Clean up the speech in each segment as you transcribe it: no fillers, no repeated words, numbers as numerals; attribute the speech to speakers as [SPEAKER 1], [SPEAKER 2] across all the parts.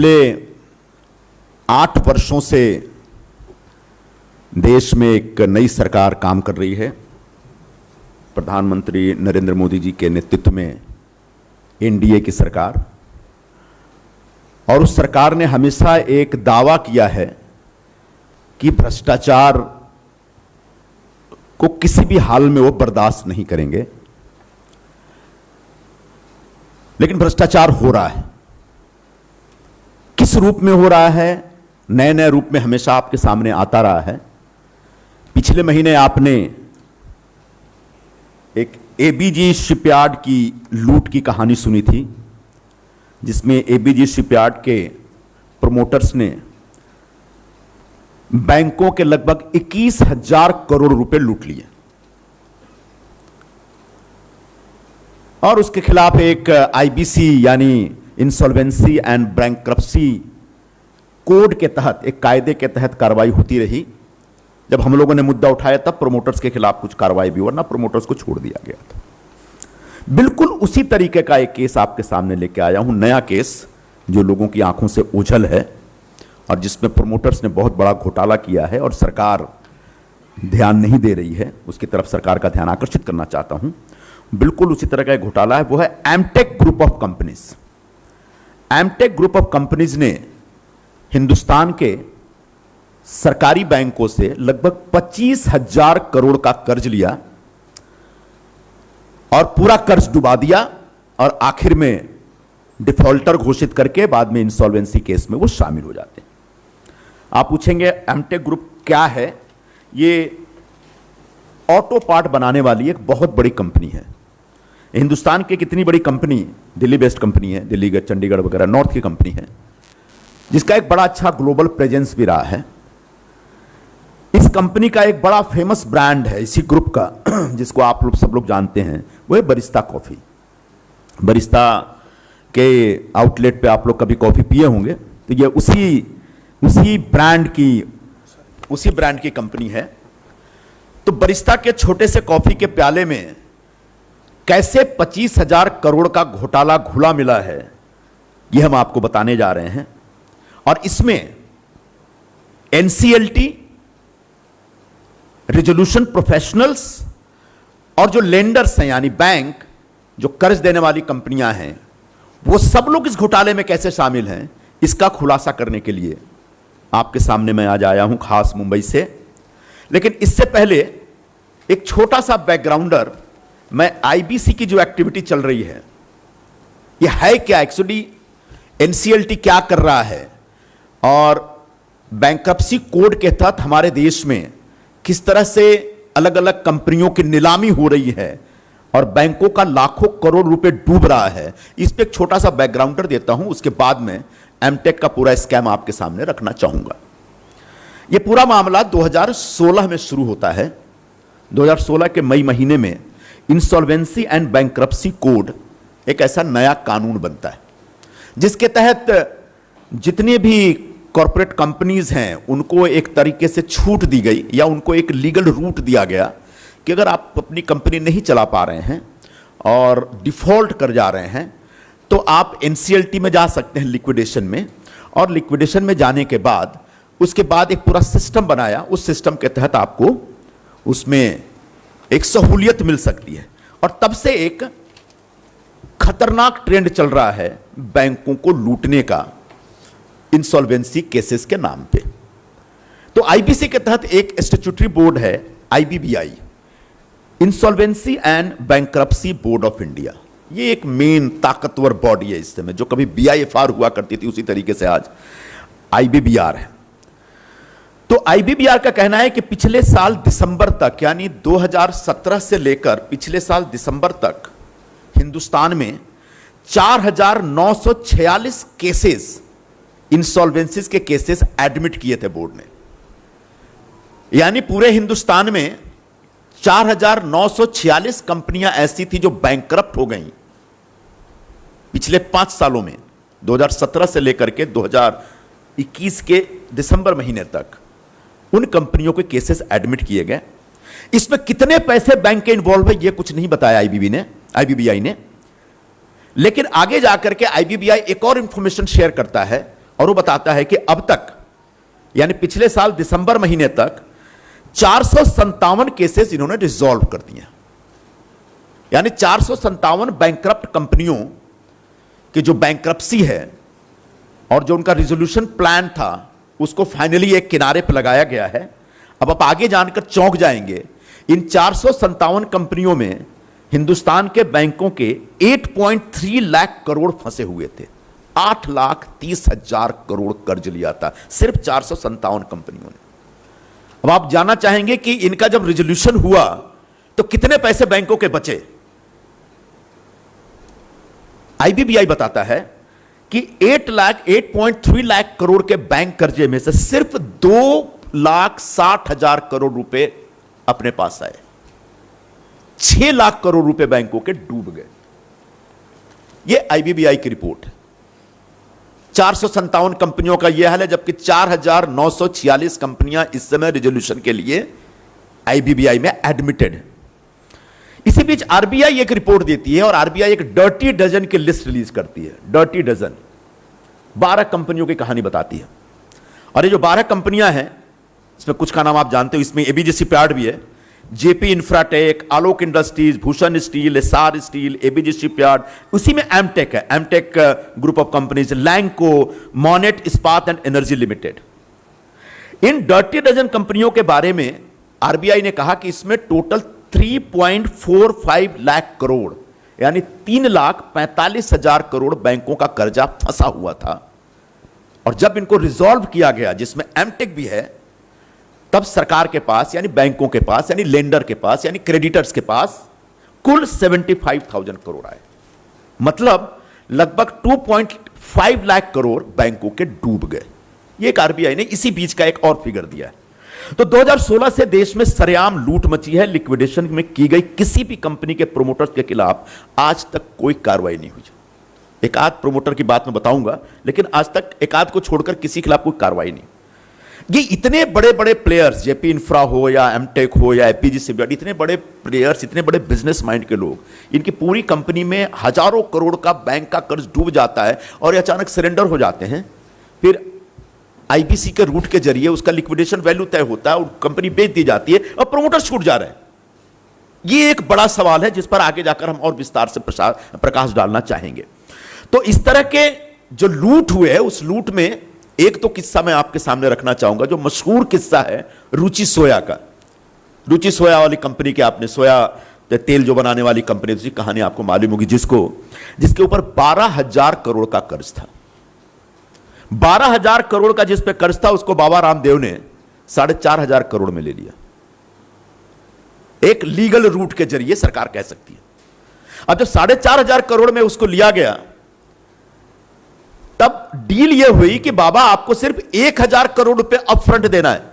[SPEAKER 1] पिछले 8 वर्षों से देश में एक नई सरकार काम कर रही है। प्रधानमंत्री नरेंद्र मोदी जी के नेतृत्व में एनडीए की सरकार, और उस सरकार ने हमेशा एक दावा किया है कि भ्रष्टाचार को किसी भी हाल में वो बर्दाश्त नहीं करेंगे। लेकिन भ्रष्टाचार हो रहा है। किस रूप में हो रहा है? नए नए रूप में हमेशा आपके सामने आता रहा है। पिछले महीने आपने एक एबीजी शिपयार्ड की लूट की कहानी सुनी थी, जिसमें एबीजी शिपयार्ड के प्रमोटर्स ने बैंकों के लगभग 21,000 करोड़ रुपए लूट लिए और उसके खिलाफ एक आईबीसी यानी इंसॉल्वेंसी एंड बैंक्रप्सी कोड के तहत, एक कायदे के तहत कार्रवाई होती रही। जब हम लोगों ने मुद्दा उठाया तब प्रमोटर्स के खिलाफ कुछ कार्रवाई भी, वरना प्रमोटर्स को छोड़ दिया गया था। बिल्कुल उसी तरीके का एक केस आपके सामने लेके आया हूं, नया केस जो लोगों की आंखों से ओझल है और जिसमें प्रमोटर्स ने बहुत बड़ा घोटाला किया है और सरकार ध्यान नहीं दे रही है। उसकी तरफ सरकार का ध्यान आकर्षित करना चाहता हूं। बिल्कुल उसी तरह का एक घोटाला है, वो है Amtek group of companies. Amtek group of companies ने हिंदुस्तान के सरकारी बैंकों से लगभग 25,000 करोड़ का कर्ज लिया और पूरा कर्ज डुबा दिया और आखिर में डिफॉल्टर घोषित करके बाद में इंसॉल्वेंसी केस में वो शामिल हो जाते हैं। आप पूछेंगे एमटेक ग्रुप क्या है? ये ऑटो पार्ट बनाने वाली एक बहुत बड़ी कंपनी है। हिंदुस्तान की कितनी बड़ी कंपनी, दिल्ली बेस्ड कंपनी है, दिल्ली, चंडीगढ़ वगैरह नॉर्थ की कंपनी है, जिसका एक बड़ा अच्छा ग्लोबल प्रेजेंस भी रहा है। इस कंपनी का एक बड़ा फेमस ब्रांड है इसी ग्रुप का, जिसको आप लोग सब लोग जानते हैं, वो है बरिस्ता कॉफी। बरिस्ता के आउटलेट पे आप लोग कभी कॉफी पिए होंगे, तो ये उसी ब्रांड की कंपनी है। तो बरिस्ता के छोटे से कॉफी के प्याले में कैसे 25,000 करोड़ का घोटाला घुला मिला है, यह हम आपको बताने जा रहे हैं। और इसमें एनसीएलटी, रिजोल्यूशन प्रोफेशनल्स और जो लेंडर्स हैं यानी बैंक, जो कर्ज देने वाली कंपनियां हैं, वो सब लोग इस घोटाले में कैसे शामिल हैं, इसका खुलासा करने के लिए आपके सामने मैं आज आया हूं, खास मुंबई से। लेकिन इससे पहले एक छोटा सा बैकग्राउंडर, मैं आईबीसी की जो एक्टिविटी चल रही है, ये है क्या, एक्चुअली एनसीएलटी क्या कर रहा है और बैंक्रप्सी कोड के तहत हमारे देश में किस तरह से अलग अलग कंपनियों की नीलामी हो रही है और बैंकों का लाखों करोड़ रुपए डूब रहा है। इस पे एक छोटा सा बैकग्राउंडर देता हूं, उसके बाद में एमटेक का पूरा स्कैम आपके सामने रखना चाहूंगा। यह पूरा मामला 2016 में शुरू होता है। 2016 के मई महीने में इंसॉल्वेंसी एंड बैंक्रप्सी कोड एक ऐसा नया कानून बनता है जिसके तहत जितनी भी कॉर्पोरेट कंपनीज हैं उनको एक तरीके से छूट दी गई या उनको एक लीगल रूट दिया गया कि अगर आप अपनी कंपनी नहीं चला पा रहे हैं और डिफॉल्ट कर जा रहे हैं तो आप एनसीएलटी में जा सकते हैं, लिक्विडेशन में। और लिक्विडेशन में जाने के बाद उसके बाद एक पूरा सिस्टम बनाया, उस सिस्टम के तहत आपको उसमें एक सहूलियत मिल सकती है। और तब से एक खतरनाक ट्रेंड चल रहा है बैंकों को लूटने का, इंसॉल्वेंसी केसेस के नाम पे। तो आईबीसी के तहत एक स्टैट्यूटरी बोर्ड है IBBI, insolvency and bankruptcy board of India. ये एक मेन ताकतवर बॉडी है इस समय, जो कभी बीआईएफआर हुआ करती थी उसी तरीके से आज आईबीबीआर है। तो आईबीबीआर का कहना है कि पिछले साल दिसंबर तक, यानी 2017 से लेकर पिछले साल दिसंबर तक हिंदुस्तान में 4,946 केसेस, इंसॉल्वेंसीज के केसेस एडमिट किए थे बोर्ड ने। यानी पूरे हिंदुस्तान में 4,946 कंपनियां ऐसी थी जो बैंकरप्ट हो गई पिछले 5 सालों में, 2017 से लेकर के 2021 के दिसंबर महीने तक उन कंपनियों के केसेस एडमिट किए गए। इसमें कितने पैसे बैंक के इन्वॉल्व है यह कुछ नहीं बताया आईबीबीआई ने। लेकिन आगे जाकर के आईबीबीआई एक और इंफॉर्मेशन शेयर करता है, और वो बताता है कि अब तक यानी पिछले साल दिसंबर महीने तक 457 केसेस इन्होंने रिजॉल्व कर दिए, यानी 457 बैंकरप्ट कंपनियों की जो बैंकरप्सी है और जो उनका रिजोल्यूशन प्लान था उसको फाइनली एक किनारे पर लगाया गया है। अब आप आगे जानकर चौंक जाएंगे, इन 457 कंपनियों में हिंदुस्तान के बैंकों के 8.3 लाख करोड़ फंसे हुए थे। 8,30,000 करोड़ कर्ज लिया था सिर्फ 457 कंपनियों ने। अब आप जानना चाहेंगे कि इनका जब रिजोल्यूशन हुआ तो कितने पैसे बैंकों के बचे। आईबीबीआई बताता है कि 8.3 लाख करोड़ के बैंक कर्जे में से सिर्फ 2,60,000 करोड़ रुपए अपने पास आए। 6 लाख करोड़ रुपए बैंकों के डूब गए। यह आईबीबीआई की रिपोर्ट है। 457 कंपनियों का यह हाल है, जबकि 4,946 कंपनियां इस समय रिजोल्यूशन के लिए आईबीबीआई में एडमिटेड है। इसी बीच आरबीआई एक रिपोर्ट देती है और आरबीआई एक डर्टी डजन की लिस्ट रिलीज करती है। डर्टी डजन 12 कंपनियों की कहानी बताती है। और ये जो 12 कंपनियां हैं इसमें कुछ का नाम आप जानते हो, इसमें एबीजी शिपयार्ड भी है, Jaypee Infratech, Alok industries, Bhushan steel, Essar steel, ABG shipyard, उसी में एमटेक है, Amtek group of companies, Lanco, Monnet Ispat and energy limited. इन डर्टी डजन कंपनियों के बारे में आरबीआई ने कहा कि इसमें टोटल 3.45 लाख करोड़ यानी 3,45,000 करोड़ बैंकों का कर्जा फंसा हुआ था। और जब इनको रिजॉल्व किया गया, जिसमें एमटेक भी है, तब सरकार के पास यानी बैंकों के पास यानी लेंडर के पास यानी क्रेडिटर्स के पास कुल 75,000 करोड़ आए। मतलब लगभग 2.5 लाख करोड़ बैंकों के डूब गए। ये एक आरबीआई ने इसी बीच का एक और फिगर दिया है। तो 2016 से देश में सरेआम लूट मची है। लिक्विडेशन में की गई किसी भी कंपनी के प्रोमोटर्स के खिलाफ आज तक कोई कार्रवाई नहीं हुई। एक आध प्रोमोटर की बात मैं बताऊंगा, लेकिन आज तक एक आध को छोड़कर किसी के खिलाफ कोई कार्रवाई नहीं। ये इतने बड़े बड़े प्लेयर्स, जेपी इंफ्रा हो या एमटेक हो या एपीजी शिपयार्ड, इतने बड़े प्लेयर्स, इतने बड़े बिजनेस माइंड के लोग, इनकी पूरी कंपनी में हजारों करोड़ का बैंक का कर्ज डूब जाता है और ये अचानक सरेंडर हो जाते हैं। फिर आईबीसी के रूट के जरिए उसका लिक्विडेशन वैल्यू तय होता है और कंपनी बेच दी जाती है और प्रमोटर छूट जा रहे हैं। ये एक बड़ा सवाल है जिस पर आगे जाकर हम और विस्तार से प्रकाश डालना चाहेंगे। तो इस तरह के जो लूट हुए हैं, उस लूट में एक तो किस्सा मैं आपके सामने रखना चाहूंगा, जो मशहूर किस्सा है रुचि सोया का। रुचि सोया वाली कंपनी के, आपने सोया तेल जो बनाने वाली कंपनी, उसकी कहानी आपको मालूम होगी, जिसके ऊपर 12,000 करोड़ का कर्ज था। 12,000 करोड़ का जिस पे कर्ज था, उसको बाबा रामदेव ने 4,500 करोड़ में ले लिया। एक लीगल रूट के जरिए सरकार कह सकती है। अब जब 4,500 करोड़ में उसको लिया गया, तब डील यह हुई कि बाबा आपको सिर्फ 1,000 करोड़ रुपए अपफ्रंट देना है,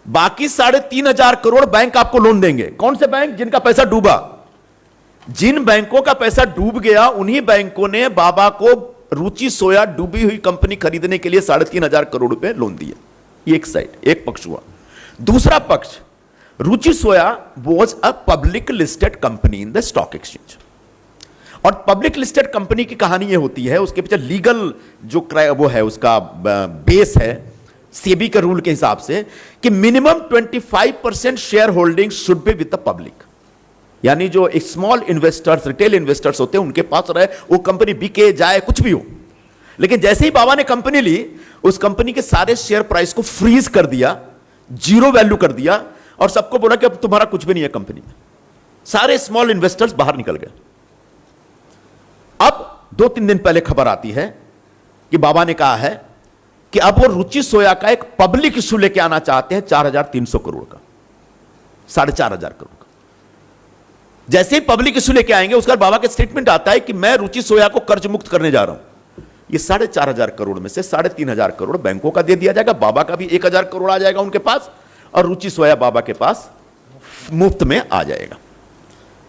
[SPEAKER 1] बाकी 3,500 करोड़ बैंक आपको लोन देंगे। कौन से बैंक? जिनका पैसा डूबा। जिन बैंकों का पैसा डूब गया, उन्हीं बैंकों ने बाबा को रुचि सोया डूबी हुई कंपनी खरीदने के लिए 3,500 करोड़ रुपए लोन दिए। ये एक साइड, एक पक्ष हुआ। दूसरा पक्ष, Ruchi Soya was a public listed company in the stock exchange. और पब्लिक लिस्टेड कंपनी की कहानी ये होती है, उसके पीछे लीगल जो वो है, उसका बेस है सेबी के रूल के हिसाब से कि minimum 25% share holding should be with the public. यानी जो एक स्मॉल इन्वेस्टर्स, रिटेल इन्वेस्टर्स होते हैं, उनके पास रहे, वो कंपनी बिके जाए कुछ भी हो। लेकिन जैसे ही बाबा ने कंपनी ली, उस कंपनी के सारे शेयर प्राइस को फ्रीज कर दिया, जीरो वैल्यू कर दिया और सबको बोला कि अब तुम्हारा कुछ भी नहीं है कंपनी में। सारे स्मॉल इन्वेस्टर्स बाहर निकल गए। अब 2-3 दिन पहले खबर आती है कि बाबा ने कहा है कि अब वो रुचि सोया का एक पब्लिक इशू लेके आना चाहते हैं 4,300 करोड़ का, 4,500 करोड़ का। जैसे ही पब्लिक इशू लेके आएंगे, उसके बाद बाबा के स्टेटमेंट आता है कि मैं रुचि सोया को कर्ज मुक्त करने जा रहा हूं। ये 4,500 करोड़ में से 3,500 करोड़ बैंकों का दे दिया जाएगा, बाबा का भी 1,000 करोड़ आ जाएगा उनके पास, और रुचि सोया बाबा के पास मुफ्त में आ जाएगा।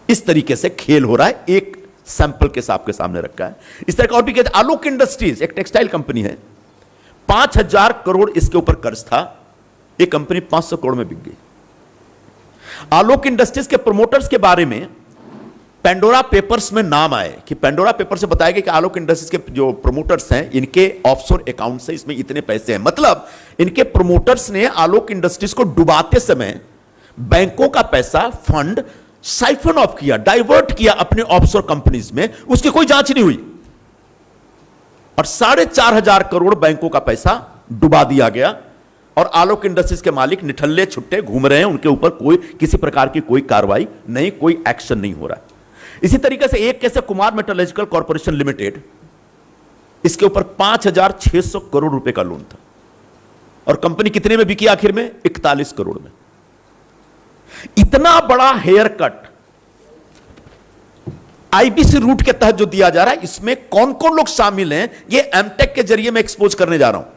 [SPEAKER 1] इस तरीके से खेल हो रहा है। एक सैंपल के आपके सामने रखा है। इस तरह का और भी कहते हैं। आलोक इंडस्ट्रीज एक टेक्सटाइल कंपनी है, 5,000 करोड़ इसके ऊपर कर्ज था। एक कंपनी 500 करोड़ में बिक गई। आलोक इंडस्ट्रीज के प्रोमोटर्स के बारे में पेंडोरा पेपर्स में नाम आए कि पेंडोरा पेपर से बताया गया कि आलोक इंडस्ट्रीज के जो प्रमोटर्स हैं इनके ऑफशोर अकाउंट से इसमें इतने पैसे हैं, मतलब इनके प्रमोटर्स ने आलोक इंडस्ट्रीज को डुबाते समय बैंकों का पैसा फंड साइफन ऑफ किया, डाइवर्ट किया अपने ऑफशोर कंपनीज में, उसकी कोई जांच नहीं हुई और 4,500 करोड़ बैंकों का पैसा डुबा दिया गया और आलोक इंडस्ट्रीज के मालिक निठल्ले छुट्टे घूम रहे हैं, उनके ऊपर कोई किसी प्रकार की कोई कार्रवाई नहीं, कोई एक्शन नहीं हो रहा है। इसी तरीके से एक केस है कुमार मेटलर्जिकल कॉर्पोरेशन लिमिटेड, इसके ऊपर 5,600 करोड़ रुपए का लोन था और कंपनी कितने में बिकी आखिर में? 41 करोड़ में। इतना बड़ा हेयर कट आईबीसी रूट के तहत जो दिया जा रहा है, इसमें कौन कौन लोग शामिल हैं, ये एमटेक के जरिए मैं एक्सपोज करने जा रहा हूं।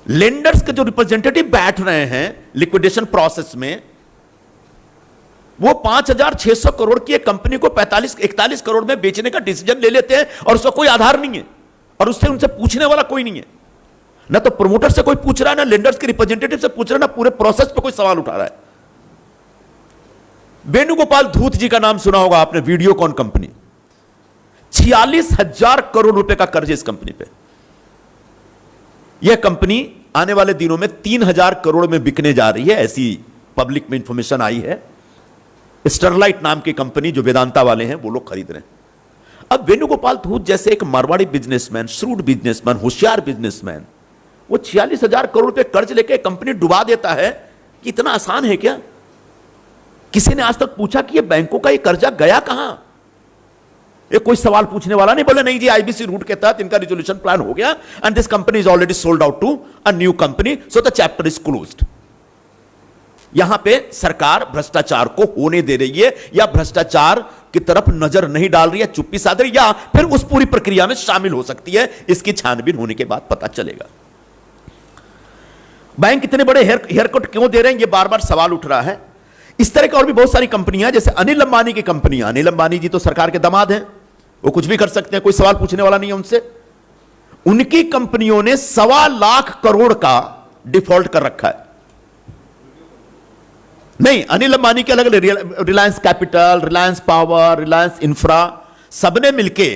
[SPEAKER 1] लेंडर्स के जो रिप्रेजेंटेटिव बैठ रहे हैं लिक्विडेशन प्रोसेस में, वो 5,600 करोड़ की एक कंपनी को 41 करोड़ में बेचने का डिसीजन ले लेते हैं और उसका कोई आधार नहीं है और उससे उनसे पूछने वाला कोई नहीं है, ना तो प्रमोटर से कोई पूछ रहा है, ना लेंडर्स के रिप्रेजेंटेटिव से पूछ रहा है, ना पूरे प्रोसेस पे कोई सवाल उठा रहा है। वेणुगोपाल धूत जी का नाम सुना होगा आपने, वीडियोकॉन कंपनी, 46,000 करोड़ रुपए का कर्ज इस कंपनी पे। यह कंपनी आने वाले दिनों में 3,000 करोड़ में बिकने जा रही है, ऐसी पब्लिक में इंफॉर्मेशन आई है। स्टरलाइट नाम की कंपनी जो वेदांता वाले हैं वो लोग खरीद रहे हैं। अब वेणुगोपाल धूत जैसे एक मारवाड़ी बिजनेसमैन, श्रूड बिजनेसमैन, होशियार बिजनेसमैन, वो 46,000 करोड़ रुपए कर्ज लेके कंपनी डुबा देता है कि इतना आसान है क्या? किसी ने आज तक पूछा कि ये बैंकों का ये कर्जा गया कहां? ये कोई सवाल पूछने वाला नहीं। बोले नहीं जी, आईबीसी रूट के तहत इनका रिजोल्यूशन प्लान हो गया and this company is already sold out to a new company, so the chapter is closed. यहां पे सरकार भ्रष्टाचार को होने दे रही है या भ्रष्टाचार की तरफ नजर नहीं डाल रही है, चुप्पी साध रही, या फिर उस पूरी प्रक्रिया में शामिल हो सकती है। इसकी छानबीन होने के बाद पता चलेगा। बैंक इतने बड़े हेयर कट क्यों दे रहे हैं, ये बार बार सवाल उठ रहा है। इस तरह की और भी बहुत सारी कंपनियां, जैसे अनिल अंबानी की कंपनियां, अनिल अंबानी जी तो सरकार के दामाद हैं, वो कुछ भी कर सकते हैं, कोई सवाल पूछने वाला नहीं है उनसे। उनकी कंपनियों ने 1.25 लाख करोड़ का डिफॉल्ट कर रखा है। नहीं, अनिल अंबानी के अलग, Reliance capital, Reliance power, Reliance infra, सबने मिलके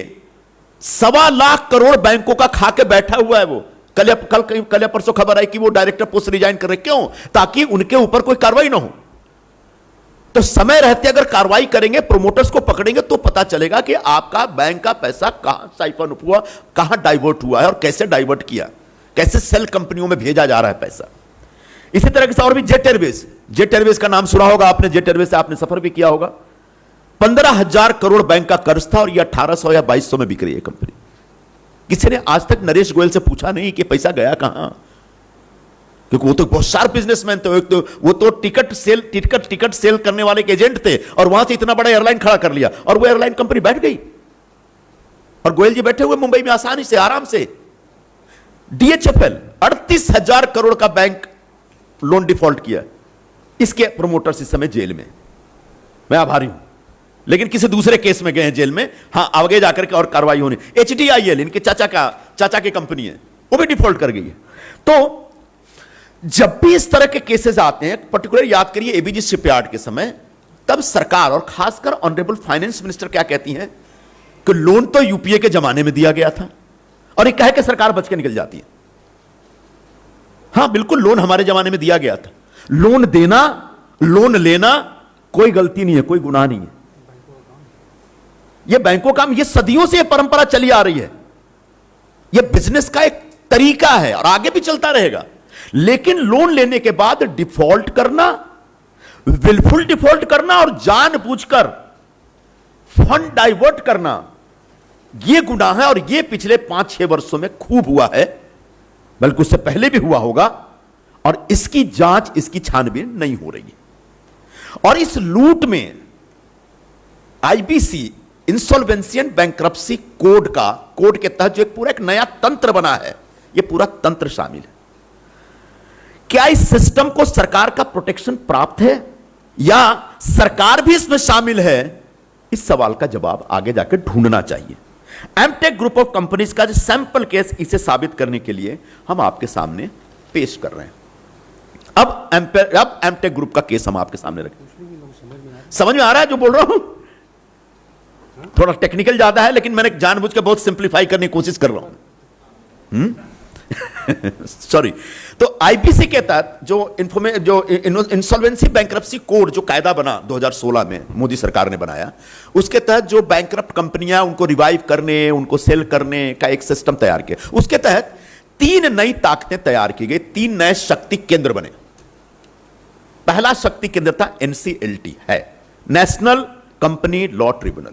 [SPEAKER 1] 1.25 लाख करोड़ बैंकों का खा के बैठा हुआ है। वो कल या परसों खबर आई कि वो डायरेक्टर पोस्ट रिजाइन कर रहे। क्यों? ताकि उनके ऊपर कोई कार्रवाई ना हो। तो समय रहते अगर कार्रवाई करेंगे, प्रोमोटर्स को पकड़ेंगे, तो पता चलेगा कि आपका बैंक का पैसा कहां साइफन हुआ, कहां डाइवर्ट हुआ है और कैसे डाइवर्ट किया, कैसे सेल कंपनियों में भेजा जा रहा है पैसा। इसी तरह से और भी जेट एयरवेज का नाम सुना होगा आपने, जेट एयरवेज से आपने सफर भी किया होगा। 15,000 करोड़ बैंक का कर्ज था और यह 1,800 या 2,200 में बिक रही है कंपनी। किसी ने आज तक नरेश गोयल से पूछा नहीं कि पैसा गया कहां, क्योंकि वो तो बहुत शार्प बिजनेसमैन थे। वो तो टिकट सेल करने वाले के एजेंट थे और वहां से इतना बड़ा एयरलाइन खड़ा कर लिया और वो एयरलाइन कंपनी बैठ गई और गोयल जी बैठे हुए मुंबई में आसानी से, आराम से। DHFL 38,000 करोड़ का बैंक लोन डिफॉल्ट किया, इसके प्रमोटर्स इस समय जेल में। मैं आभारी हूं, लेकिन किसी दूसरे केस में गए हैं जेल में। हां, आगे जाकर के और कार्रवाई होनी। HDIL इनके चाचा की कंपनी है, वो भी डिफॉल्ट कर गई है। तो जब भी इस तरह के केसेस आते हैं, पर्टिकुलर याद करिए एबीजी शिपयार्ड के समय, तब सरकार और खासकर ऑनरेबल फाइनेंस मिनिस्टर क्या कहती हैं कि लोन तो यूपीए के जमाने में दिया गया था और ये कह के सरकार बच के निकल जाती है। हां बिल्कुल, लोन हमारे जमाने में दिया गया था। लोन देना, लोन लेना कोई गलती नहीं है, कोई गुनाह नहीं है। यह बैंकों का, यह सदियों से यह परंपरा चली आ रही है। यह बिजनेस का एक तरीका है और आगे भी चलता रहेगा। लेकिन लोन लेने के बाद डिफॉल्ट करना, विलफुल डिफॉल्ट करना और जानबूझकर फंड डाइवर्ट करना, यह गुनाह है और यह पिछले 5-6 वर्षों में खूब हुआ है, बल्कि उससे पहले भी हुआ होगा और इसकी जांच, इसकी छानबीन नहीं हो रही है। और इस लूट में IBC insolvency and bankruptcy code के तहत जो पूरा एक नया तंत्र बना है, यह पूरा तंत्र शामिल है। क्या इस सिस्टम को सरकार का प्रोटेक्शन प्राप्त है या सरकार भी इसमें शामिल है? इस सवाल का जवाब आगे जाकर ढूंढना चाहिए। एमटेक ग्रुप ऑफ कंपनीज का जो सैंपल केस, इसे साबित करने के लिए हम आपके सामने पेश कर रहे हैं। अब एमटेक ग्रुप का केस हम आपके सामने रखें। समझ में आ रहा है जो बोल रहा हूं? थोड़ा टेक्निकल ज्यादा है, लेकिन मैंने जानबूझ के बहुत सिंप्लीफाई करने की कोशिश कर रहा हूं। सॉरी। तो आईबीसी के तहत जो इंसॉल्वेंसी बैंक्रप्सी कोड जो कायदा बना 2016 में मोदी सरकार ने बनाया, उसके तहत जो बैंक्रप्ट कंपनियां उनको रिवाइव करने, उनको सेल करने का एक सिस्टम तैयार किया। उसके तहत 3 नई ताकतें तैयार की गई, 3 नए शक्ति केंद्र बने। पहला शक्ति केंद्र था एनसीएलटी, है नेशनल कंपनी लॉ ट्रिब्यूनल।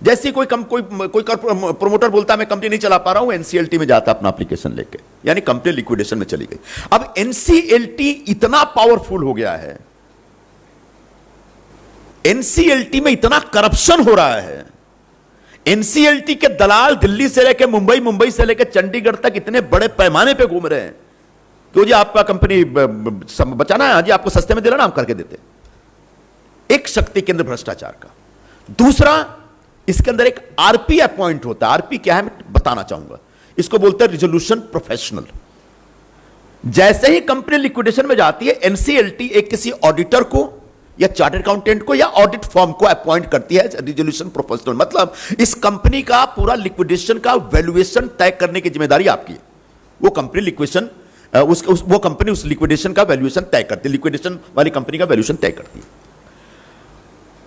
[SPEAKER 1] जैसे कोई प्रमोटर बोलता है मैं कंपनी नहीं चला पा रहा हूं, एनसीएलटी में जाता अपना एप्लीकेशन लेके, यानी कंपनी लिक्विडेशन में चली गई। अब एनसीएलटी इतना पावरफुल हो गया है, एनसीएलटी में इतना करप्शन हो रहा है, एनसीएलटी के दलाल दिल्ली से लेकर मुंबई, मुंबई से लेकर चंडीगढ़ तक इतने बड़े पैमाने पे घूम रहे हैं कि जी आपका कंपनी बचाना है, जी आपको सस्ते में दिलाना, हम करके देते। एक शक्ति केंद्र भ्रष्टाचार का। दूसरा, इसके अंदर एक आरपी अपॉइंट होता है। आरपी क्या है मैं बताना चाहूंगा। इसको बोलते हैं रिजोल्यूशन प्रोफेशनल। जैसे ही कंपनी लिक्विडेशन में जाती है, एनसीएलटी एक किसी ऑडिटर को या चार्टर्ड अकाउंटेंट को या ऑडिट फर्म को अपॉइंट करती है रिजोल्यूशन प्रोफेशनल। मतलब इस कंपनी का पूरा लिक्विडेशन का वैल्यूएशन तय करने की जिम्मेदारी आपकी है। वो कंपनी लिक्विडेशन वो कंपनी उस लिक्विडेशन का वैल्यूएशन तय करती है, लिक्विडेशन वाली कंपनी का वैल्यूएशन तय करती है।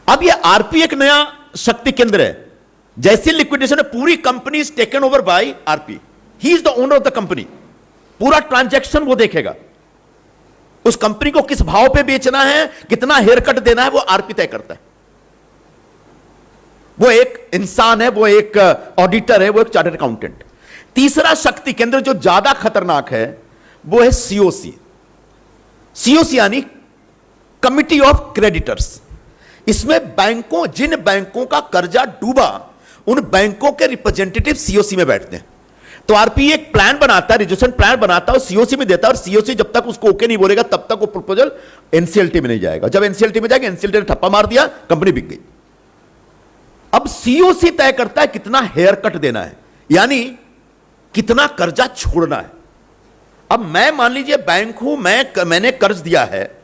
[SPEAKER 1] अब ये आरपी एक नया शक्ति केंद्र है। जैसे लिक्विडेशन है, पूरी company is taken over by RP. He is the owner of the company. पूरा ट्रांजैक्शन वो देखेगा। उस कंपनी को किस भाव पे बेचना है, कितना हेयर कट देना है, वो आरपी तय करता है। वो एक इंसान है, वो एक ऑडिटर है, वो एक चार्टर्ड अकाउंटेंट। तीसरा शक्ति केंद्र जो ज्यादा खतरनाक है, वो है सीओसी। सीओसी यानी कमिटी ऑफ क्रेडिटर्स। इसमें बैंकों, जिन बैंकों का कर्जा डूबा, उन बैंकों के रिप्रेजेंटेटिव सीओसी में बैठते हैं। तो आरपी एक प्लान बनाता है, रिजोल्यूशन प्लान बनाता है और सीओसी में देता है, और सीओसी जब तक उसको ओके नहीं बोलेगा तब तक वो प्रपोजल एनसीएलटी में नहीं जाएगा। जब एनसीएलटी में जाएगा, एनसीएलटी ने ठप्पा मार दिया, कंपनी बिक गई। अब सीओसी तय करता है कितना हेयर कट देना है, यानी कितना कर्जा छोड़ना है। अब मैं मान लीजिए बैंक हूं, मैंने कर्ज दिया है,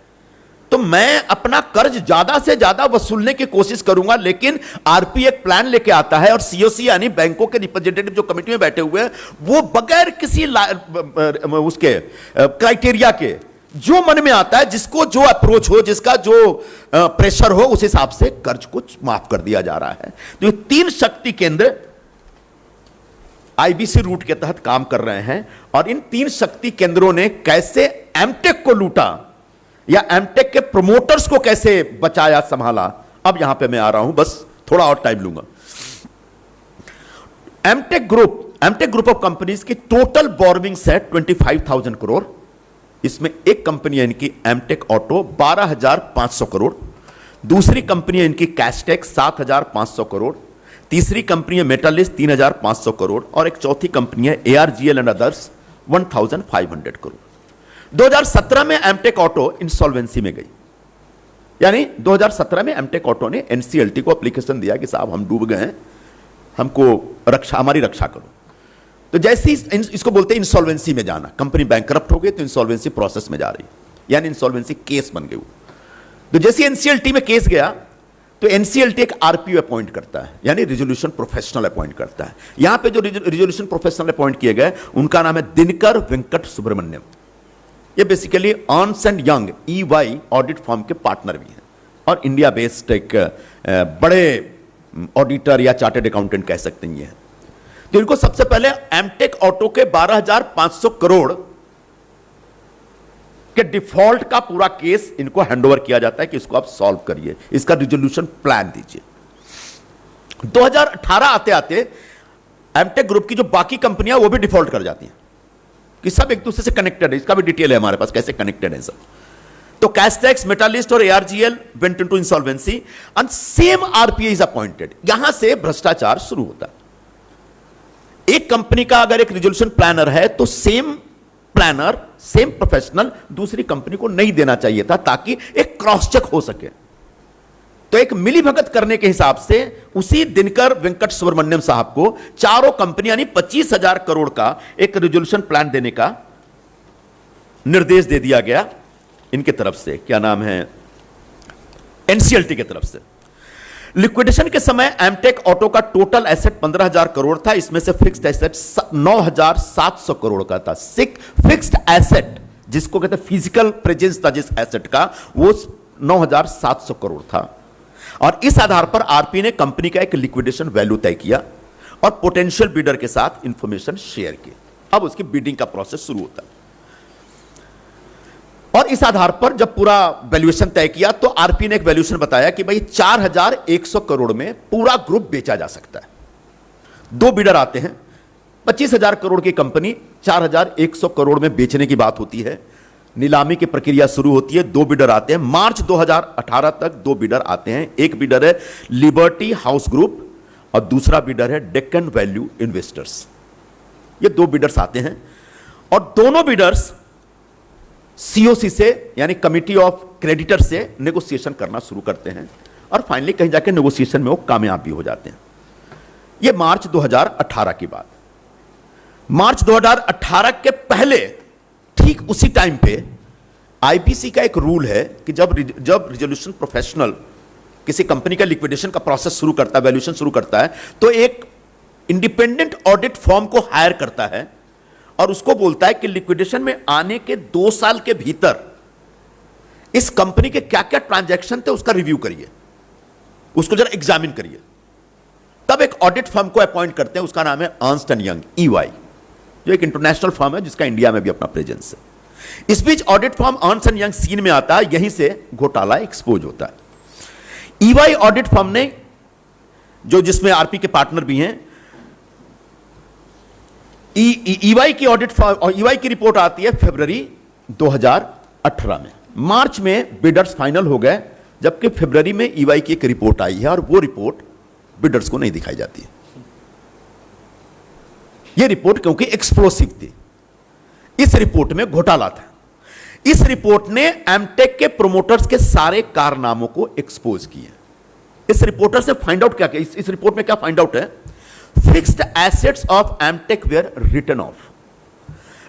[SPEAKER 1] तो मैं अपना कर्ज ज्यादा से ज्यादा वसूलने की कोशिश करूंगा, लेकिन आरपी एक प्लान लेके आता है और सीओसी यानी बैंकों के रिप्रेजेंटेटिव जो कमिटी में बैठे हुए हैं, वो बगैर किसी उसके क्राइटेरिया के, जो मन में आता है, जिसको जो अप्रोच हो, जिसका जो प्रेशर हो, उस हिसाब से कर्ज को माफ कर दिया जा रहा है। तो ये 3 शक्ति केंद्र आईबीसी रूट के तहत काम कर रहे हैं। और इन 3 शक्ति केंद्रों ने कैसे एमटेक को लूटा या एमटेक के प्रोमोटर्स को कैसे बचाया, संभाला, अब यहां पे मैं आ रहा हूं, बस थोड़ा और टाइम लूंगा। एमटेक ग्रुप ऑफ कंपनीज की टोटल बोरोविंग्स है 25,000 करोड़। इसमें एक कंपनी है इनकी एमटेक ऑटो 12,500 करोड़, दूसरी कंपनी है इनकी कैस्टेक 7,500 करोड़, तीसरी कंपनी है मेटालिस्ट 3,500 करोड़, और एक चौथी कंपनी है एआरजीएल एंड अदर्स 1,500 करोड़। 2017 में एमटेक ऑटो इंसॉल्वेंसी में गई, यानी 2017 में एमटेक ऑटो ने एनसीएलटी को एप्लीकेशन दिया कि साहब हम डूब गए हैं, हमको हमारी रक्षा करो। तो जैसे इसको बोलते हैं इंसॉल्वेंसी में जाना, कंपनी बैंकरप्ट हो गई तो इंसॉल्वेंसी प्रोसेस में जा रही, यानी इंसॉल्वेंसी केस बन गई। तो जैसे एनसीएलटी में केस गया, तो एनसीएलटी एक आरपीओ अपॉइंट करता है, यानी रिजोल्यूशन प्रोफेशनल अपॉइंट करता है। यहां पे जो रिजोल्यूशन प्रोफेशनल अपॉइंट किए गए, उनका नाम है दिनकर वेंकट सुब्रमण्यम। ये basically Ernst and young EY audit firm के पार्टनर भी हैं, और इंडिया बेस्ड एक बड़े ऑडिटर या चार्टर्ड अकाउंटेंट कह सकते हैं ये। तो इनको सबसे पहले एमटेक ऑटो के 12,500 करोड़ के डिफॉल्ट का पूरा केस इनको हैंडओवर किया जाता है कि इसको आप सॉल्व करिए, इसका रिजोल्यूशन प्लान दीजिए। 2018 आते आते एमटेक ग्रुप की जो बाकी कंपनियां वो भी डिफॉल्ट कर जाती हैं, कि सब एक दूसरे से कनेक्टेड है। इसका भी डिटेल है हमारे पास, कैसे कनेक्टेड है सब। तो कैस्टेक्स, मेटालिस्ट और ARGL went into insolvency and same RPA is appointed. यहां से भ्रष्टाचार शुरू होता है। एक कंपनी का अगर एक रिजोल्यूशन प्लानर है, तो सेम प्लानर, सेम प्रोफेशनल दूसरी कंपनी को नहीं देना चाहिए था, ताकि एक क्रॉस चेक हो सके। तो एक मिलीभगत करने के हिसाब से उसी दिनकर वेंकट सुब्रमण्यम साहब को चारों कंपनी यानी 25,000 करोड़ का एक रिजोल्यूशन प्लान देने का निर्देश दे दिया गया इनके तरफ से। क्या नाम है, एनसीएलटी की तरफ से। लिक्विडेशन के समय एमटेक ऑटो का टोटल एसेट 15,000 करोड़ था, इसमें से फिक्स्ड एसेट 9,700 करोड़ का था। फिक्स्ड एसेट जिसको कहते हैं फिजिकल प्रेजेंस था जिस एसेट का, वो 9,700 करोड़ था। और इस आधार पर आरपी ने कंपनी का एक लिक्विडेशन वैल्यू तय किया और पोटेंशियल बिडर के साथ इंफॉर्मेशन शेयर की। अब उसकी बिडिंग का प्रोसेस शुरू होता है और इस आधार पर जब पूरा वैल्यूएशन तय किया तो आरपी ने एक वैल्यूएशन बताया कि भाई 4,100 करोड़ में पूरा ग्रुप बेचा जा सकता है। दो बिडर आते हैं, 25,000 करोड़ की कंपनी 4,100 करोड़ में बेचने की बात होती है। नीलामी की प्रक्रिया शुरू होती है, दो बिडर आते हैं। मार्च 2018 तक दो बिडर आते हैं। एक बिडर है लिबर्टी हाउस ग्रुप और दूसरा बिडर है डेक्कन वैल्यू इन्वेस्टर्स। ये दो बिडर्स आते हैं और दोनों बिडर्स सीओसी से यानी कमिटी ऑफ क्रेडिटर से नेगोशिएशन करना शुरू करते हैं और फाइनली कहीं जाके नेगोशिएशन में वो कामयाब भी हो जाते हैं। ये मार्च 2018 की बात। मार्च 2018 के पहले ठीक उसी टाइम पे आईबीसी का एक रूल है कि जब रिजोल्यूशन प्रोफेशनल किसी कंपनी का लिक्विडेशन का प्रोसेस शुरू करता है, वैल्यूएशन शुरू करता है, तो एक इंडिपेंडेंट ऑडिट फर्म को हायर करता है और उसको बोलता है कि लिक्विडेशन में आने के 2 साल के भीतर इस कंपनी के क्या क्या ट्रांजैक्शन थे उसका रिव्यू करिए, उसको जरा एग्जामिन करिए। तब एक ऑडिट फर्म को अपॉइंट करते हैं, उसका नाम है अर्न्स्ट एंड यंग ईवाई, जो एक इंटरनेशनल फर्म है जिसका इंडिया में भी अपना प्रेजेंस है। इस बीच audit firm Ernst and Young scene में आता है, यहीं से घोटाला एक्सपोज होता है। ईवाई ऑडिट फर्म ने, जो जिसमें आरपी के पार्टनर भी हैं, ईवाई की ऑडिट फर्म और ईवाई की रिपोर्ट आती है फरवरी 2018 में। मार्च में बिडर्स फाइनल हो गए, जबकि फरवरी में ईवाई की एक रिपोर्ट आई है और वो रिपोर्ट बिडर्स को नहीं दिखाई जाती है। यह रिपोर्ट क्योंकि एक्सप्लोसिव थी, इस रिपोर्ट में घोटाला था। इस रिपोर्ट ने एमटेक के प्रोमोटर्स के सारे कारनामों को एक्सपोज किया। इस रिपोर्टर से फाइंड आउट क्या किया, इस रिपोर्ट में क्या फाइंड आउट है? Fixed assets of Amtek were written off.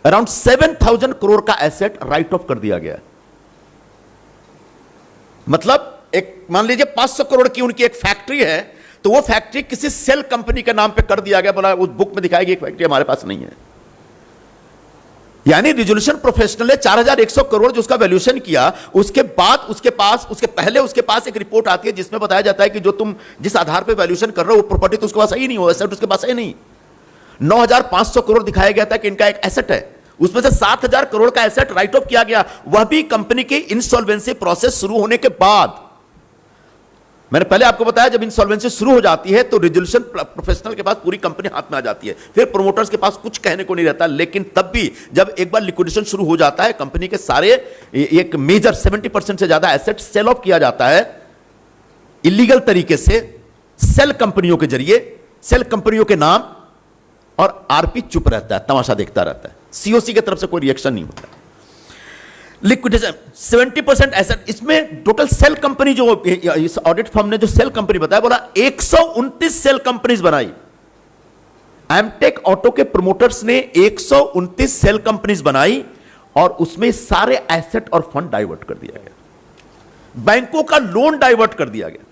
[SPEAKER 1] Around 7,000 crore का एसेट राइट ऑफ कर दिया गया। मतलब एक मान लीजिए 500 करोड़ की उनकी एक फैक्ट्री है, तो वो फैक्ट्री किसी सेल कंपनी के नाम पे कर दिया गया, बोला उस बुक में दिखाएगी एक फैक्ट्री हमारे पास नहीं है। यानी रिजोल्यूशन प्रोफेशनल ने 4,100 करोड़ जो उसका वैल्यूएशन किया, उसके बाद उसके पास एक रिपोर्ट आती है जिसमें बताया जाता है कि जो तुम जिस आधार पे वैल्यूएशन कर रहे हो वो प्रॉपर्टी तो उसके पास ही नहीं हो, एसेट उसके पास है नहीं। 9,500 करोड़ दिखाया गया था कि इनका एक एसेट है, उसमें से 7,000 करोड़ का एसेट राइट ऑफ किया गया, वह भी कंपनी की इंसॉल्वेंसी प्रोसेस शुरू होने के बाद। मैंने पहले आपको बताया जब इंसॉल्वेंसी शुरू हो जाती है तो रिजोल्यूशन प्रोफेशनल के पास पूरी कंपनी हाथ में आ जाती है, फिर प्रोमोटर्स के पास कुछ कहने को नहीं रहता। लेकिन तब भी जब एक बार लिक्विडेशन शुरू हो जाता है, कंपनी के सारे एक मेजर 70% से ज्यादा एसेट सेल ऑफ किया जाता है इलीगल तरीके से, सेल कंपनियों के जरिए, सेल कंपनियों के नाम, और आरपी चुप रहता है, तमाशा देखता रहता है। सीओसी की तरफ से कोई रिएक्शन नहीं होता। लिक्विडेशन 70% एसेट, इसमें टोटल सेल कंपनी जो इस ऑडिट फर्म ने जो सेल कंपनी बताया, बोला 129 सेल कंपनीज बनाई। एमटेक ऑटो के प्रोमोटर्स ने 129 सेल कंपनीज बनाई और उसमें सारे एसेट और फंड डाइवर्ट कर दिया गया, बैंकों का लोन डाइवर्ट कर दिया गया।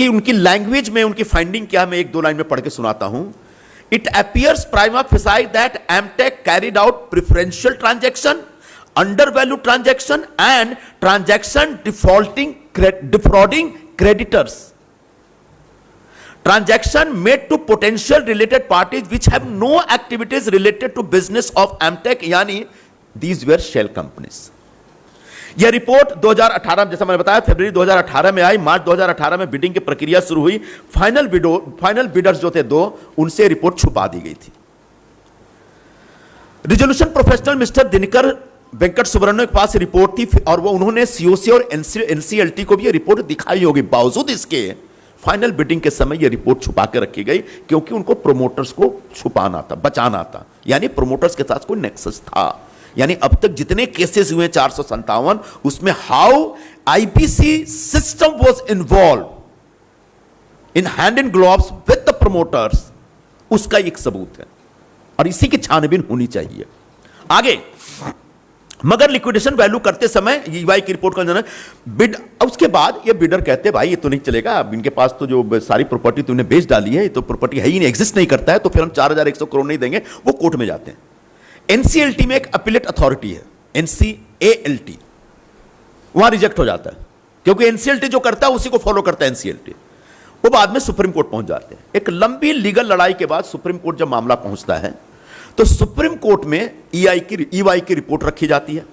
[SPEAKER 1] उनकी लैंग्वेज में उनकी फाइंडिंग क्या, मैं 1-2 लाइन में पढ़ के सुनाता हूं। It appears prima facie that Amtech carried out preferential transaction, undervalue transaction and transaction defrauding creditors. Transaction made to potential related parties which have no activities related to business of Amtech, यानी these were shell companies. यह report 2018 जैसा मैंने बताया फरवरी 2018 में आई। मार्च 2018 में bidding की प्रक्रिया शुरू हुई। फाइनल बिडर्स जो थे 2, उनसे रिपोर्ट छुपा दी गई थी। Resolution professional mister Dinkar Venkat Subramaniam के पास रिपोर्ट थी और वो उन्होंने सीओसी और एनसीएलटी को भी ये रिपोर्ट दिखाई होगी। बावजूद इसके फाइनल बिडिंग के समय ये रिपोर्ट छुपा के रखी गई क्योंकि उनको प्रोमोटर्स को छुपाना था, बचाना था। यानी प्रोमोटर्स के साथ कोई नेक्सस था। यानी अब तक जितने केसेस हुए 457, उसमें how IBC system was involve in hand in gloves with the promoters, उसका एक सबूत है और इसी की छानबीन होनी चाहिए। आगे मगर लिक्विडेशन वैल्यू करते समय ईवाई की रिपोर्ट का जनरल बिड, उसके बाद ये बिडर कहते हैं भाई ये तो नहीं चलेगा, अब इनके पास तो जो सारी प्रॉपर्टी तुमने बेच डाली है, ये तो प्रॉपर्टी है ही नहीं, एग्जिस्ट नहीं करता है, तो फिर हम 4100 करोड़ नहीं देंगे। वो कोर्ट में जाते हैं। एनसीएलटी में एक अपीलेट अथॉरिटी है, एनसीएएलटी, वहां रिजेक्ट हो जाता है, क्योंकि एनसीएलटी जो करता है उसी को फॉलो करता है एनसीएलटी। वो बाद में सुप्रीम कोर्ट पहुंच जाते हैं। एक लंबी लीगल लड़ाई के बाद सुप्रीम कोर्ट जब मामला पहुंचता है तो सुप्रीम कोर्ट में ईवाई की रिपोर्ट रखी जाती है,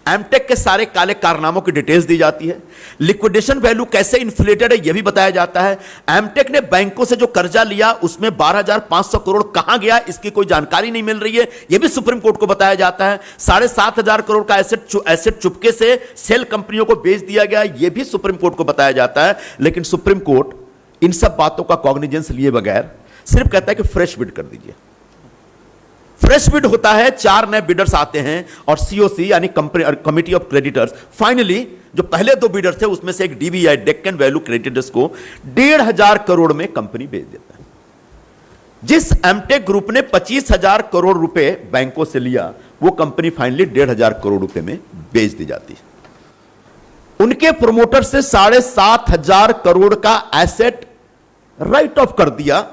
[SPEAKER 1] एमटेक के सारे काले कारनामों की डिटेल्स दी जाती है, लिक्विडेशन वैल्यू कैसे इन्फ्लेटेड है यह भी बताया जाता है, एमटेक ने बैंकों से जो कर्जा लिया उसमें 12,500 करोड़ कहां गया इसकी कोई जानकारी नहीं मिल रही है, यह भी सुप्रीम कोर्ट को बताया जाता है। 7,500 करोड़ का एसेट चुपके से सेल कंपनियों को बेच दिया गया, यह भी सुप्रीम कोर्ट को बताया जाता है। लेकिन सुप्रीम कोर्ट इन सब बातों का कॉग्निजेंस लिए बगैर सिर्फ कहता है कि फ्रेश बिड कर दीजिए। फ्रेश बिड होता है, 4 नए बिडर्स आते हैं और सीओसी यानी कमिटी ऑफ क्रेडिटर्स फाइनली जो पहले 2 बिडर्स थे उसमें से एक डीवीआई डेक्कन वैल्यू क्रेडिटर्स को 1,500 करोड़ में कंपनी बेच देता है। जिस एमटेक ग्रुप ने 25,000 करोड़ रुपए बैंकों से लिया वो कंपनी फाइनली 1,500 करोड़ रुपए में बेच दी जाती है। उनके प्रोमोटर से 7,500 करोड़ का एसेट राइट ऑफ कर दिया,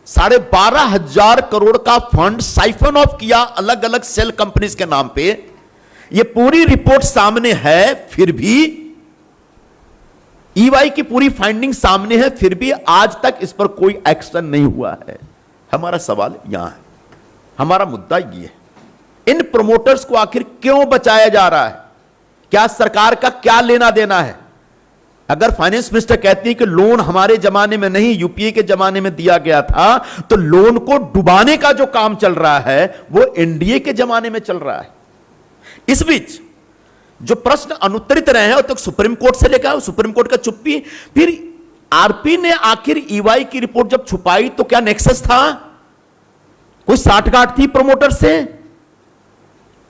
[SPEAKER 1] 12,500 करोड़ का फंड साइफन ऑफ किया अलग अलग सेल कंपनीज के नाम पे। यह पूरी रिपोर्ट सामने है, फिर भी ईवाई की पूरी फाइंडिंग सामने है, फिर भी आज तक इस पर कोई एक्शन नहीं हुआ है। हमारा सवाल यहां है, हमारा मुद्दा यह है, इन प्रोमोटर्स को आखिर क्यों बचाया जा रहा है? क्या सरकार का क्या लेना देना है? अगर फाइनेंस मिनिस्टर कहती है कि लोन हमारे जमाने में नहीं यूपीए के जमाने में दिया गया था, तो लोन को डुबाने का जो काम चल रहा है वो एनडीए के जमाने में चल रहा है। इस बीच जो प्रश्न अनुत्तरित रहे हैं तो सुप्रीम कोर्ट से लेकर सुप्रीम कोर्ट का चुप्पी, फिर आरपी ने आखिर ईवाई की रिपोर्ट जब छुपाई तो क्या नेक्सस था? कोई साठगांठ थी प्रोमोटर से?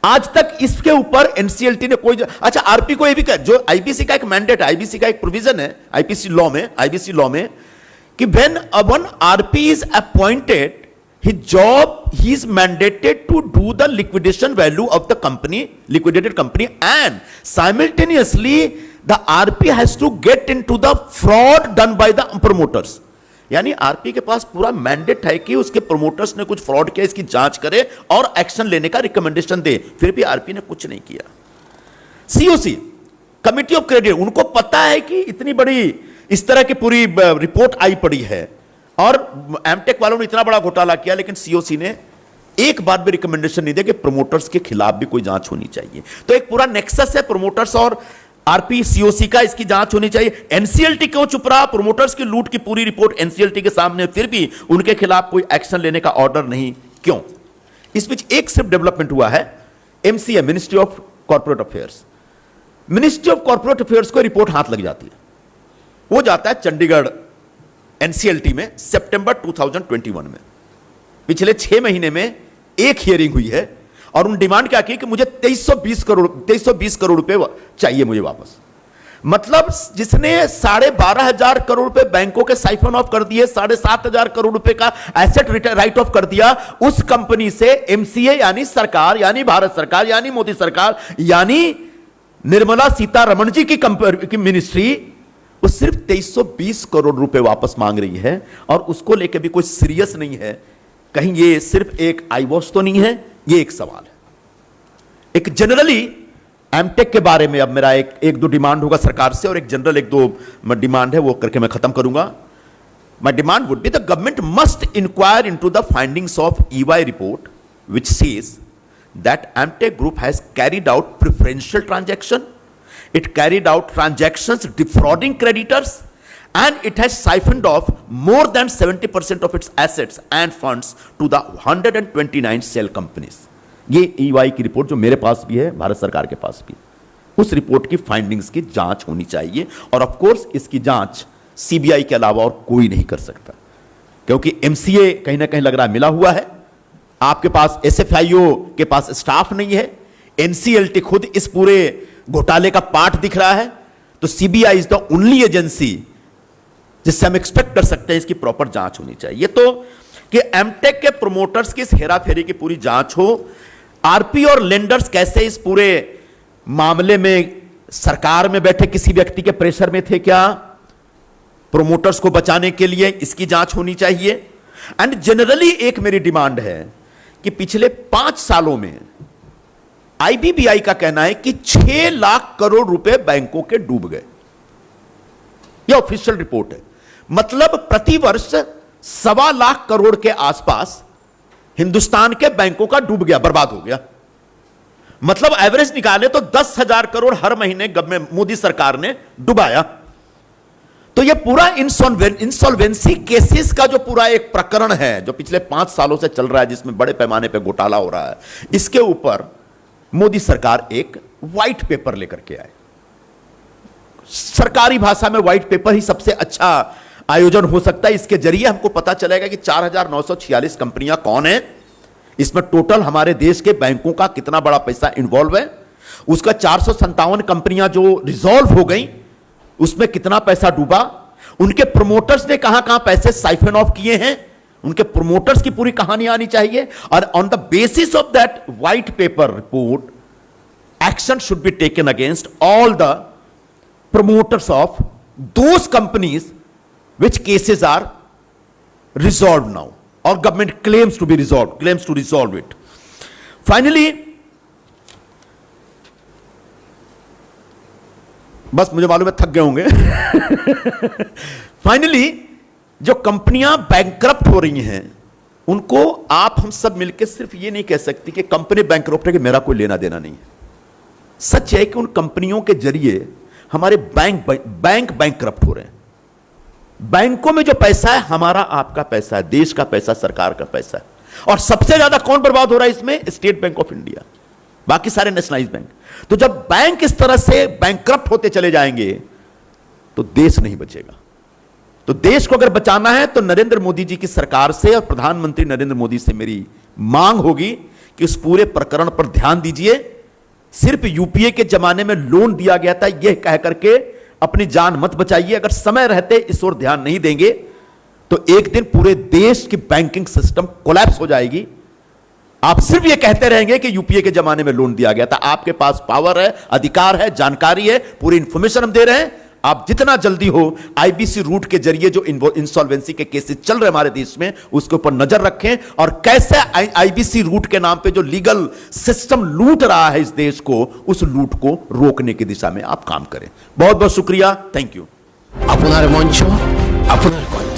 [SPEAKER 1] आज तक इसके ऊपर एनसीएलटी ने कोई अच्छा आरपी को ये भी कहा, जो आईबीसी का एक मैंडेट है, आईबीसी का एक प्रोविजन है आईबीसी लॉ में कि when one RP is appointed his job he is mandated to do the liquidation value of the company, liquidated company, and simultaneously the RP has to get into the fraud done by the promoters. यानी RP के पास पूरा mandate है कि उसके promoters ने कुछ fraud किया इसकी जांच करे और एक्शन लेने का रिकमेंडेशन दे, फिर भी आरपी ने कुछ नहीं किया। सीओसी कमिटी ऑफ क्रेडिट, उनको पता है कि इतनी बड़ी इस तरह की पूरी रिपोर्ट आई पड़ी है और एमटेक वालों ने इतना बड़ा घोटाला किया, लेकिन सीओसी ने एक बार भी रिकमेंडेशन नहीं दिया कि प्रोमोटर्स के खिलाफ भी कोई जांच होनी चाहिए। तो एक पूरा नेक्सस है प्रोमोटर्स और आरपी सीओसी का, इसकी जांच होनी चाहिए। एनसीएलटी क्यों चुप रहा? प्रोमोटर्स की लूट की पूरी रिपोर्ट एनसीएलटी के सामने, फिर भी उनके खिलाफ कोई एक्शन लेने का ऑर्डर नहीं, क्यों? इस बीच एक सिर्फ डेवलपमेंट हुआ है, MCA ministry of corporate affairs, ministry of corporate affairs को रिपोर्ट हाथ लग जाती है। वो जाता है चंडीगढ़ एनसीएलटी में सितंबर 2021 में। पिछले 6 महीने में एक हियरिंग हुई है और उन डिमांड क्या की कि मुझे 2320 करोड़ रुपए चाहिए मुझे वापस। मतलब जिसने 12,500 करोड़ रुपए बैंकों के साइफन ऑफ कर दिए, 7,500 करोड़ रुपए का एसेट राइट ऑफ कर दिया, उस कंपनी से एमसीए यानी सरकार, यानी भारत सरकार, यानी मोदी सरकार, यानी निर्मला सीतारमण जी की मिनिस्ट्री, वो सिर्फ 2320 करोड़ रुपए वापस मांग रही है और उसको लेकर भी कोई सीरियस नहीं है। कहीं ये सिर्फ एक आई वॉश तो नहीं है? ये एक सवाल है। एक जनरली एमटेक के बारे में अब मेरा एक दो डिमांड होगा सरकार से, और एक जनरल एक दो डिमांड है, वो करके मैं खत्म करूंगा। My demand would be the government must inquire into the findings of EY report which says that Amtek group has carried out preferential transaction, it carried out transactions defrauding creditors, and it has siphoned off more than 70% of its assets and funds to the 129 cell companies. ये EY की report जो मेरे पास भी है, भारत सरकार के पास भी, उस रिपोर्ट की फाइंडिंग्स की जांच होनी चाहिए। और ऑफ कोर्स इसकी जांच सीबीआई के अलावा और कोई नहीं कर सकता, क्योंकि एमसीए कहीं ना कहीं लग रहा है मिला हुआ है, आपके पास एसएफआईओ के पास स्टाफ नहीं है, एनसीएलटी खुद इस पूरे घोटाले का पार्ट दिख रहा है, तो CBI is the only agency जिससे हम एक्सपेक्ट कर सकते हैं इसकी प्रॉपर जांच होनी चाहिए। तो कि एमटेक के प्रोमोटर्स की हेराफेरी की पूरी जांच हो, आरपी और लेंडर्स कैसे इस पूरे मामले में सरकार में बैठे किसी व्यक्ति के प्रेशर में थे क्या? प्रोमोटर्स को बचाने के लिए इसकी जांच होनी चाहिए। एंड जनरली एक मेरी डिमांड है कि पिछले 5 सालों में आईबीबीआई का कहना है कि 6 लाख करोड़ रुपए बैंकों के डूब गए। यह ऑफिशियल रिपोर्ट है। मतलब प्रतिवर्ष 1.25 लाख करोड़ के आसपास हिंदुस्तान के बैंकों का डूब गया, बर्बाद हो गया। मतलब एवरेज निकाले तो 10,000 करोड़ हर महीने मोदी सरकार ने डुबाया। तो यह पूरा इंसॉल्वेंसी केसेस का जो पूरा एक प्रकरण है जो पिछले 5 सालों से चल रहा है, जिसमें बड़े पैमाने पर घोटाला हो रहा है, इसके ऊपर मोदी सरकार एक व्हाइट पेपर लेकर के आए। सरकारी भाषा में व्हाइट पेपर ही सबसे अच्छा आयोजन हो सकता है। इसके जरिए हमको पता चलेगा कि 4,946 कंपनियां कौन है, इसमें टोटल हमारे देश के बैंकों का कितना बड़ा पैसा इन्वॉल्व है, उसका 457 कंपनियां जो रिजॉल्व हो गई उसमें कितना पैसा डूबा, उनके प्रोमोटर्स ने कहां कहां पैसे साइफन ऑफ किए हैं, उनके प्रोमोटर्स की पूरी कहानी आनी चाहिए। और on the basis of that white paper report action should be taken against all the promoters of those companies which cases are resolved now or government claims to resolve it. Finally, बस मुझे मालूम है थक गए होंगे। Finally जो कंपनियां bankrupt हो रही हैं उनको आप हम सब मिलकर सिर्फ ये नहीं कह सकते कि कंपनी बैंकरप्ट है कि मेरा कोई लेना देना नहीं है। सच है कि उन कंपनियों के जरिए हमारे बैंक बैंकरप्ट हो रहे हैं। बैंकों में जो पैसा है हमारा आपका पैसा है, देश का पैसा, सरकार का पैसा है। और सबसे ज्यादा कौन बर्बाद हो रहा है इसमें? स्टेट बैंक ऑफ इंडिया, बाकी सारे नेशनलाइज्ड बैंक। तो जब बैंक इस तरह से बैंकरप्ट होते चले जाएंगे तो देश नहीं बचेगा। तो देश को अगर बचाना है तो नरेंद्र मोदी जी की सरकार से और प्रधानमंत्री नरेंद्र मोदी से मेरी मांग होगी कि इस पूरे प्रकरण पर ध्यान दीजिए। सिर्फ यूपीए के जमाने में लोन दिया गया था यह कह करके अपनी जान मत बचाइए। अगर समय रहते इस ओर ध्यान नहीं देंगे तो एक दिन पूरे देश की बैंकिंग सिस्टम कोलैप्स हो जाएगी। आप सिर्फ यह कहते रहेंगे कि यूपीए के जमाने में लोन दिया गया था। आपके पास पावर है, अधिकार है, जानकारी है, पूरी इंफॉर्मेशन हम दे रहे हैं। आप जितना जल्दी हो आईबीसी रूट के जरिए जो इंसॉल्वेंसी के केसेस चल रहे हमारे देश में उसके ऊपर नजर रखें और कैसे आईबीसी रूट के नाम पे जो लीगल सिस्टम लूट रहा है इस देश को, उस लूट को रोकने की दिशा में आप काम करें। बहुत बहुत शुक्रिया, थैंक यू।
[SPEAKER 2] আপনার মঞ্চ আপনার কণ্ঠ।